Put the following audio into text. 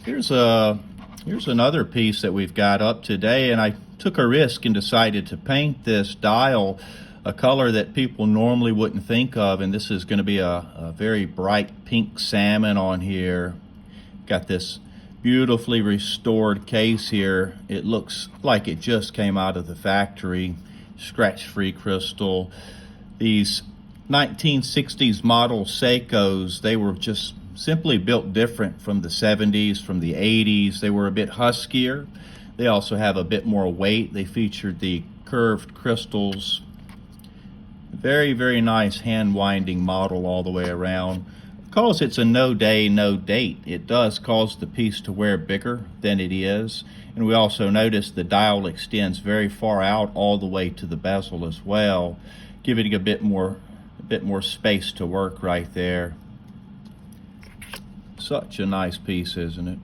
Here's another piece that we've got up today, and I took a risk and decided to paint this dial a color that people normally wouldn't think of, and this is going to be a very bright pink salmon on here. Got this beautifully restored case here. It looks like it just came out of the factory. Scratch-free crystal. These 1960s model Seikos, they were just simply built different from the 70s, from the 80s. They were a bit huskier. They also have a bit more weight. They featured the curved crystals. Very, very nice hand winding model all the way around. Because it's a no day, no date, it does cause the piece to wear bigger than it is. And we also notice the dial extends very far out all the way to the bezel as well, giving it a bit more space to work right there. Such a nice piece, isn't it?